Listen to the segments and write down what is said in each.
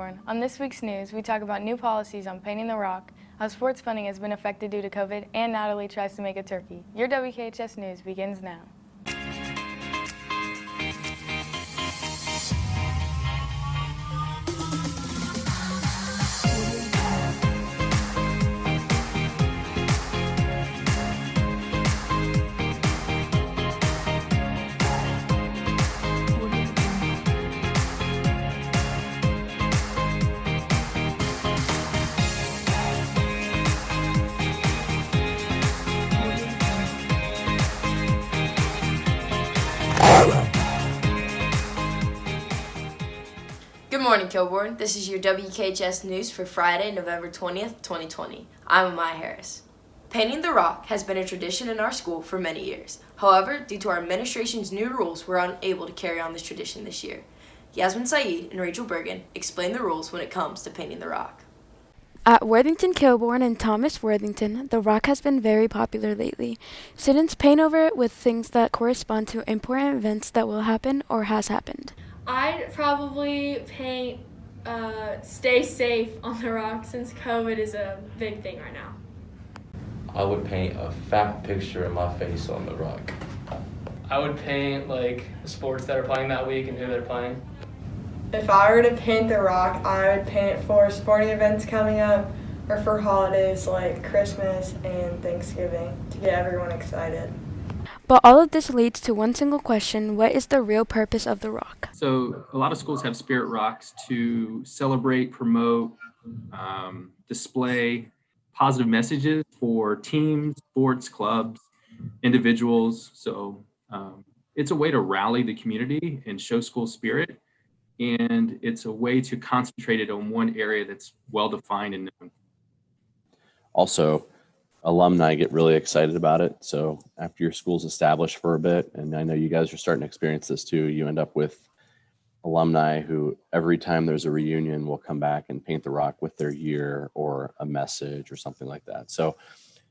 Kilborn. On this week's news, we talk about new policies on painting the rock, how sports funding has been affected due to COVID, and Natalie tries to make a turkey. Your WKHS News begins now. Good morning, Kilborn. This is your WKHS News for Friday, November 20th, 2020. I'm Amaya Harris. Painting the rock has been a tradition in our school for many years. However, due to our administration's new rules, we're unable to carry on this tradition this year. Yasmin Saeed and Rachel Bergen explain the rules when it comes to painting the rock. At Worthington Kilborn and Thomas Worthington, the rock has been very popular lately. Students paint over it with things that correspond to important events that will happen or has happened. I'd probably paint stay safe on the rock since COVID is a big thing right now. I would paint a fat picture of my face on the rock. I would paint like the sports that are playing that week and who they're playing. If I were to paint the rock, I would paint for sporting events coming up or for holidays like Christmas and Thanksgiving to get everyone excited. But all of this leads to one single question: what is the real purpose of the rock? So a lot of schools have spirit rocks to celebrate, promote, display positive messages for teams, sports, clubs, individuals. So it's a way to rally the community and show school spirit. And it's a way to concentrate it on one area that's well-defined and known. Also, alumni get really excited about it. So after your school's established for a bit, and I know you guys are starting to experience this too, you end up with alumni who every time there's a reunion will come back and paint the rock with their year or a message or something like that. So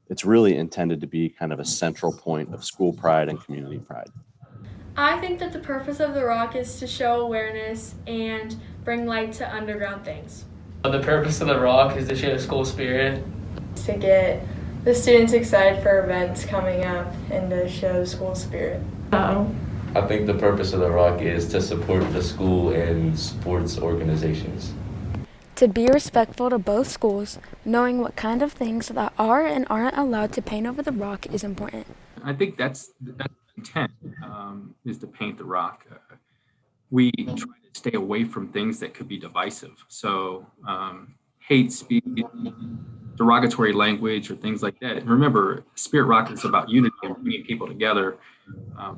it's really intended to be kind of a central point of school pride and community pride. I think that the purpose of the rock is to show awareness and bring light to underground things. The purpose of the rock is to show school spirit. To get the students excited for events coming up and to show school spirit. I think the purpose of the rock is to support the school and sports organizations. To be respectful to both schools, knowing what kind of things that are and aren't allowed to paint over the rock is important. I think that's the intent, is to paint the rock. We try to stay away from things that could be divisive. So hate speech, derogatory language, or things like that. And remember, Spirit Rock is about unity and bringing people together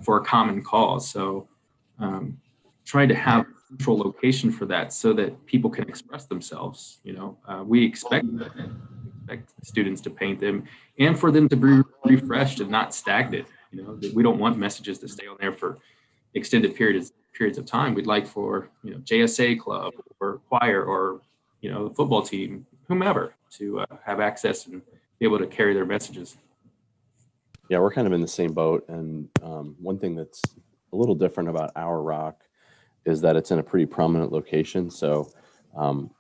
for a common cause. So try to have a central location for that so that people can express themselves. We expect students to paint them and for them to be refreshed and not stagnant. We don't want messages to stay on there for extended periods of time. We'd like for JSA club or choir or the football team, whomever, to have access and be able to carry their messages. Yeah, we're kind of in the same boat. And one thing that's a little different about our rock is that it's in a pretty prominent location. So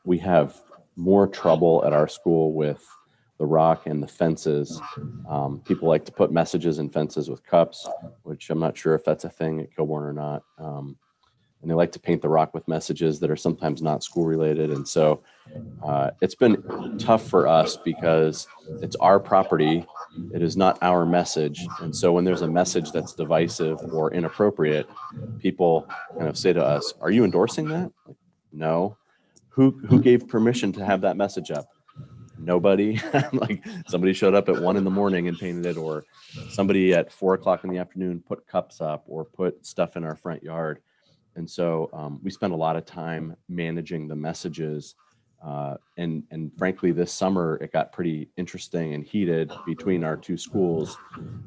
we have more trouble at our school with the rock and the fences. People like to put messages in fences with cups, which I'm not sure if that's a thing at Kilborn or not. And they like to paint the rock with messages that are sometimes not school related. And so it's been tough for us because it's our property. It is not our message. And so when there's a message that's divisive or inappropriate, people kind of say to us, "Are you endorsing that?" Like, no. Who gave permission to have that message up? Nobody. Like somebody showed up at 1 a.m. and painted it, or somebody at 4 p.m. put cups up or put stuff in our front yard. And so we spend a lot of time managing the messages. And frankly, this summer, it got pretty interesting and heated between our two schools.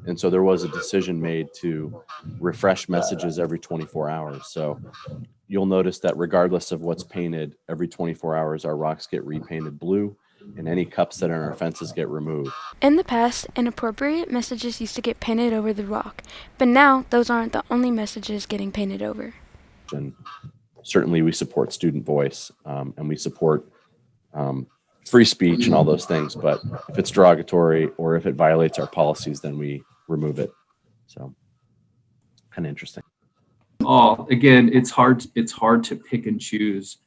And so there was a decision made to refresh messages every 24 hours. So you'll notice that regardless of what's painted, every 24 hours, our rocks get repainted blue and any cups that are in our fences get removed. In the past, inappropriate messages used to get painted over the rock, but now those aren't the only messages getting painted over. And certainly we support student voice, and we support free speech and all those things. But if it's derogatory or if it violates our policies, then we remove it. So kind of interesting. Again, it's hard to pick and choose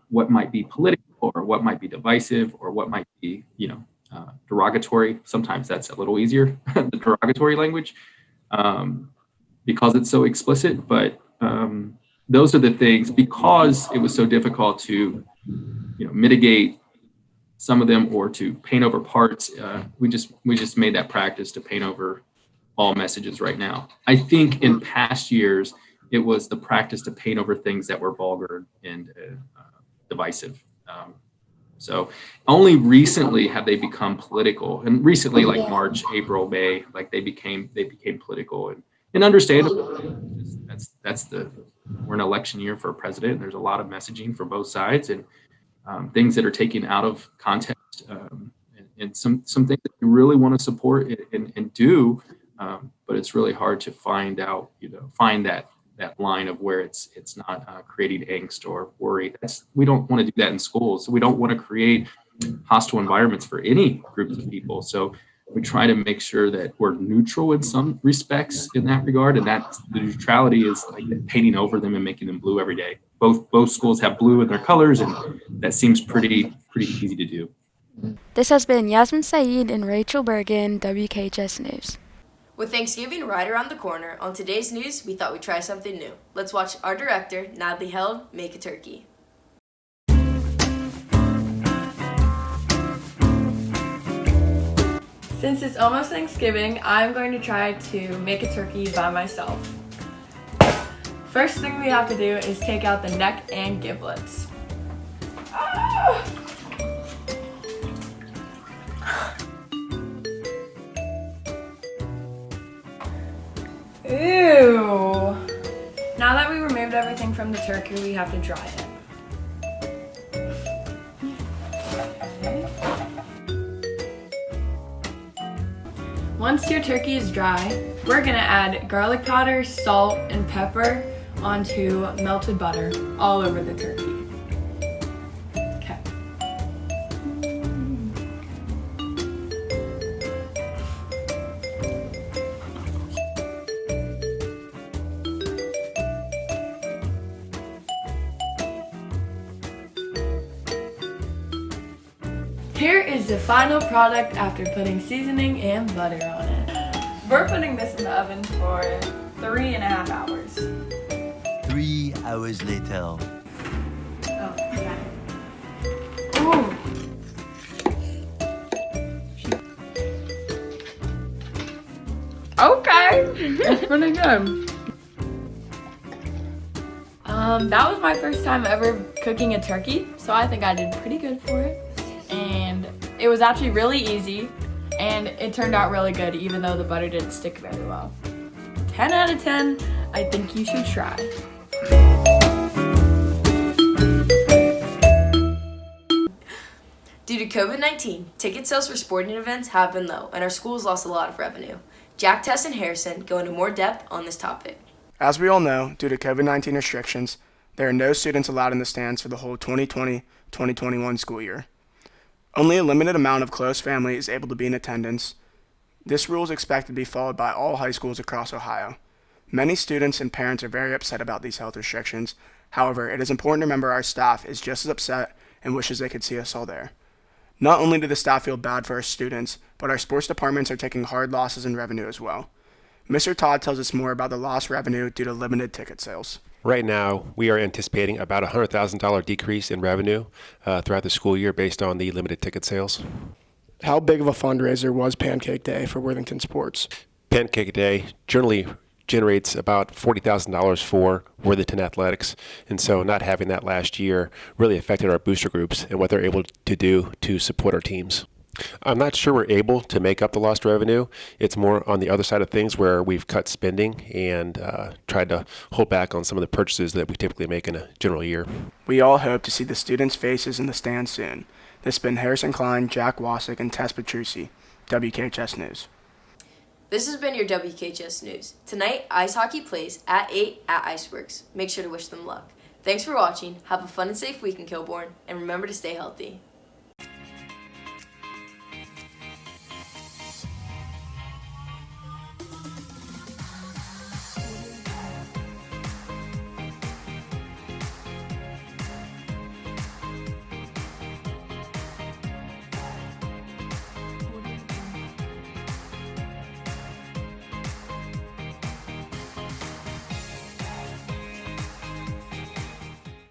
what might be political or what might be divisive or what might be, derogatory. Sometimes that's a little easier, the derogatory language, because it's so explicit. But those are the things, because it was so difficult to, mitigate some of them or to paint over parts. We just made that practice to paint over all messages right now. I think in past years, it was the practice to paint over things that were vulgar and divisive. So only recently have they become political, and recently, like March, April, May, like they became political and understandable. We're an election year for a president. And there's a lot of messaging from both sides and things that are taken out of context, and some things that you really want to support and do, but it's really hard to find that line of where it's not creating angst or worry. We don't want to do that in schools. We don't want to create hostile environments for any groups of people. So we try to make sure that we're neutral in some respects in that regard, and that the neutrality is like painting over them and making them blue every day. Both schools have blue in their colors, and that seems pretty easy to do. This has been Yasmin Saeed and Rachel Bergen, WKHS News. With Thanksgiving right around the corner, on today's news, we thought we'd try something new. Let's watch our director, Natalie Held, make a turkey. Since it's almost Thanksgiving, I'm going to try to make a turkey by myself. First thing we have to do is take out the neck and giblets. Ew! Now that we removed everything from the turkey, we have to dry it. Once your turkey is dry, we're gonna add garlic powder, salt, and pepper onto melted butter all over the turkey. Okay. Here is the final product after putting seasoning and butter on it. We're putting this in the oven for 3.5 hours. 3 hours later. Oh, yeah. Ooh. Okay, it's pretty good. That was my first time ever cooking a turkey, so I think I did pretty good for it. And it was actually really easy, and it turned out really good, even though the butter didn't stick very well. 10 out of 10, I think you should try. Due to COVID-19, ticket sales for sporting events have been low, and our schools lost a lot of revenue. Jack, Tess, and Harrison go into more depth on this topic. As we all know, due to COVID-19 restrictions, there are no students allowed in the stands for the whole 2020-2021 school year. Only a limited amount of close family is able to be in attendance. This rule is expected to be followed by all high schools across Ohio. Many students and parents are very upset about these health restrictions. However, it is important to remember our staff is just as upset and wishes they could see us all there. Not only do the staff feel bad for our students, but our sports departments are taking hard losses in revenue as well. Mr. Todd tells us more about the lost revenue due to limited ticket sales. Right now, we are anticipating about a $100,000 decrease in revenue throughout the school year based on the limited ticket sales. How big of a fundraiser was Pancake Day for Worthington Sports? Pancake Day generally generates about $40,000 for Worthington Athletics, and so not having that last year really affected our booster groups and what they're able to do to support our teams. I'm not sure we're able to make up the lost revenue. It's more on the other side of things where we've cut spending and tried to hold back on some of the purchases that we typically make in a general year. We all hope to see the students' faces in the stands soon. This has been Harrison Klein, Jack Wasick, and Tess Petrucci, WKHS News. This has been your WKHS News. Tonight, ice hockey plays at 8 at Iceworks. Make sure to wish them luck. Thanks for watching, have a fun and safe week in Kilbourne, and remember to stay healthy.